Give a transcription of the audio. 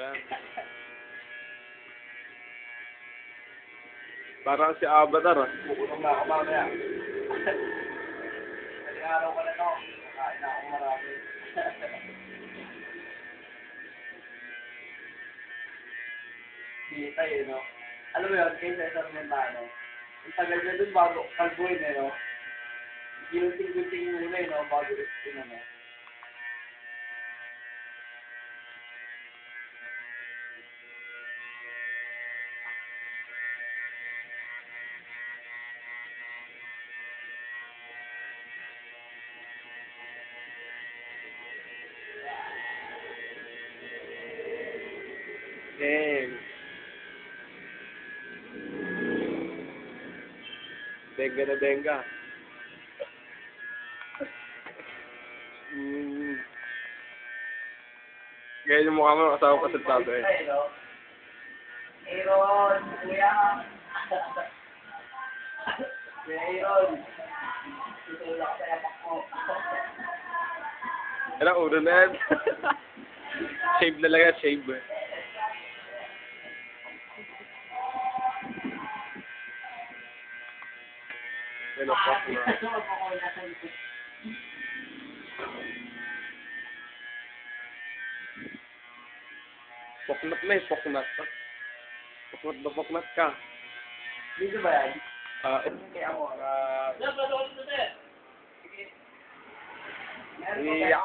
ba yan? Parang si Avatar, ah. Bukutong na ako mamaya. Kaling araw ko na to. Nakain na ako marami. Kita eh, no? Alam mo yun, kay Cesar Montano. Ang tagal na dun bago kalbuin eh, no? Gunting-gunting muna eh, no? Bago rin, ano. Damn. Benga na benga. Ganyan yung mukha mo, kasama pa sa tato eh. Aaron, kuya. Kuya Aaron. Tutulak sa yapak mo. Ano, ulo na yan. Shave na lang yan, shave eh. Ano pa na. Poknat na eh, poknat. Poknat ba poknat ka? Dito ba yan? Kaya mo, Yeah.